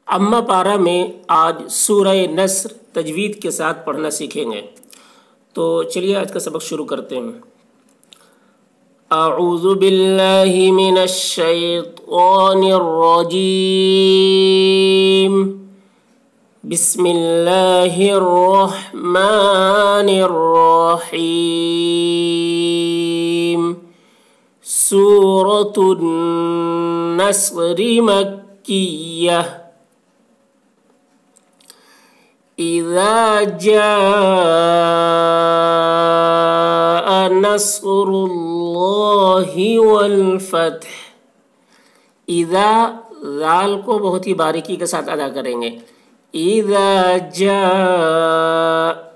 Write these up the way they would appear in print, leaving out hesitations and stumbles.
अम्मा पारा में आज सूरह नस्र तजवीद के साथ पढ़ना सीखेंगे। तो चलिए आज का सबक शुरू करते हैं। अऊज़ु बिल्लाहि मिनश शैतानिर रजीम। बिस्मिल्लाहिर रहमानिर रहीम। सूरतुन नस्र मक्किय्यह। इज़ा जाअ नस्रुल्लाहि वल फत्ह। इज़ा ज़ाल को बहुत ही बारीकी के साथ अदा करेंगे। इज़ा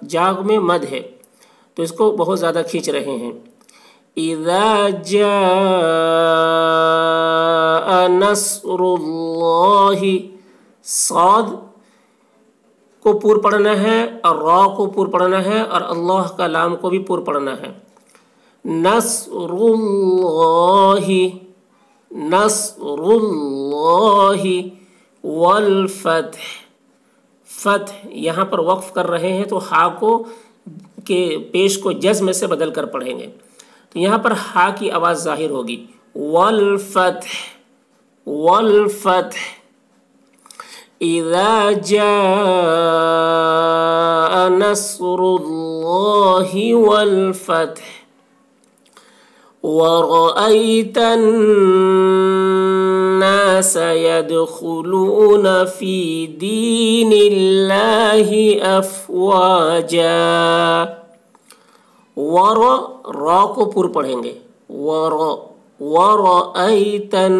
जाग में मद है तो इसको बहुत ज़्यादा खींच रहे हैं। इज़ा जाअ नस्रुल्लाहि, साद को पूर पढ़ना है और रा को पूर पढ़ना है और अल्लाह का लाम को भी पूर पढ़ना है। नस्रुल्लाहि, नस्रुल्लाहि वल फत्ह। फत्ह यहाँ पर वक्फ कर रहे हैं तो हा को के पेश को जज्म से बदल कर पढ़ेंगे। तो यहाँ पर हा की आवाज़ जाहिर होगी। वल फत्ह, वल फत्ह। इज़ा जाअ नस्रुल्लाहि वल फत्ह वरअयतन नास यदखुलून फी दीनिल्लाहि अफ़वाजा। वर रा को पूर पढ़ेंगे। वरअयतन,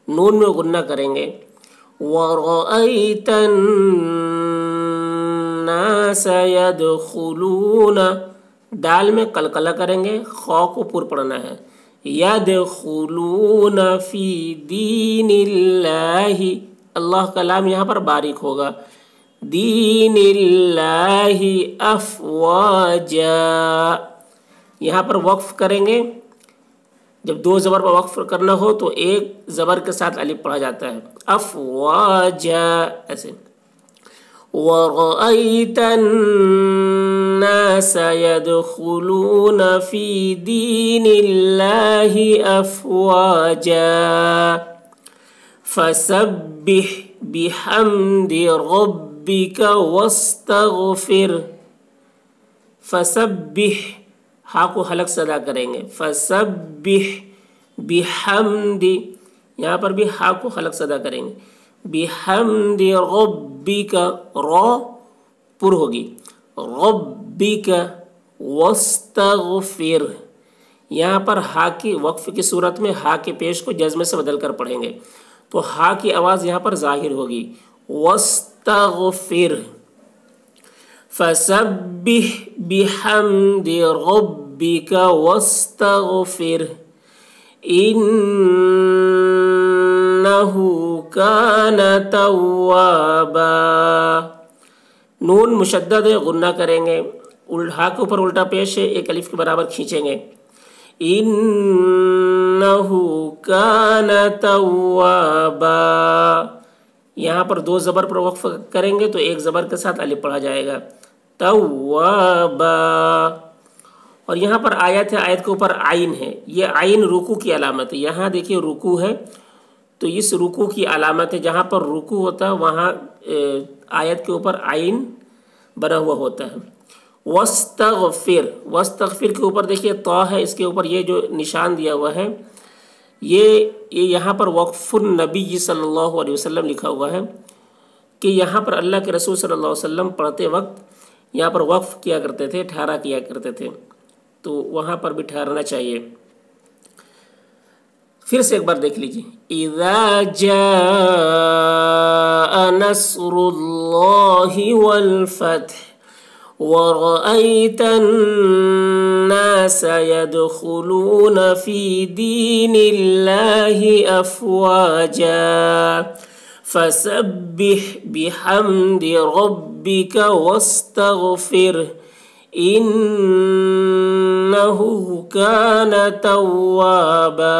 नून में गुन्ना करेंगे। वरअयतन नास यदखुलून, दाल में कलकला करेंगे। खौ को पूर पढ़ना है। यदखुलून फी दीनिल्लाहि, अल्लाह का लाम यहाँ पर बारीक होगा। दीनिल्लाहि अफ़वाजा, यहाँ पर वक्फ करेंगे। जब दो ज़बर पर वक्फ करना हो तो एक ज़बर के साथ अलिफ पढ़ा जाता है। अफ़वाजा ऐसे। वरअयतन नास यदखुलून फी दीनिल्लाहि अफ़वाजा फसब्बिह बिहम्दि रब्बिका वस्तग़फिर। फसब्बिह, हा को हलक से अदा करेंगे। फसब्बिह बिहम्दि, यहाँ पर भी हा को हलक से अदा करेंगे। बिहम्दि रब्बिका, रा पुर होगी। रब्बिका वस्तग़फिर, यहाँ पर हा की वक्फ की सूरत में हा के पेश को जज्म से बदल कर पढ़ेंगे तो हा की आवाज़ यहाँ पर जाहिर होगी। वस्तग़फिर। फसब्बिह बिहम्दि रब्बिका वस्तग़फिर इन्नहु कान तव्वाबा। नून मुशद्दद है, गुन्ना करेंगे। हा के ऊपर उल्टा पेश है, एक अलिफ के बराबर खींचेंगे। इन्नहु कान तव्वाबा, यहाँ पर दो ज़बर पर वक्फ करेंगे तो एक ज़बर के साथ अलिफ पढ़ा जाएगा। तव्वाबा। और यहाँ पर आयत है, आयत के ऊपर आइन है। ये आइन रुकू की अलामत है। यहाँ देखिए रुकू है तो इस रुकू की अलामत है। जहाँ पर रुकू होता है वहाँ आयत के ऊपर आइन बना हुआ होता है। वस्तग़फिर, वस्तग़फिर के ऊपर देखिए तौ है, इसके ऊपर ये जो निशान दिया हुआ है ये यहाँ पर वक़्फ़ुन नबी सल्लल्लाहु अलैहि वसल्लम लिखा हुआ है कि यहाँ पर अल्लाह के रसूल सल्लल्लाहु अलैहि वसल्लम पढ़ते वक्त यहाँ पर वक्फ़ किया करते थे, ठहरा किया करते थे। तो वहाँ पर भी ठहरना चाहिए। फिर से एक बार देख लीजिए। इज़ा जाअ नस्रुल्लाहि वल फत्ह वरअयतन नास यदखुलून फी दीनिल्लाहि अफ़वाजा फसब्बिह बिहम्दि रब्बिका वस्तग़फिर इन्नहु कान तव्वाबा।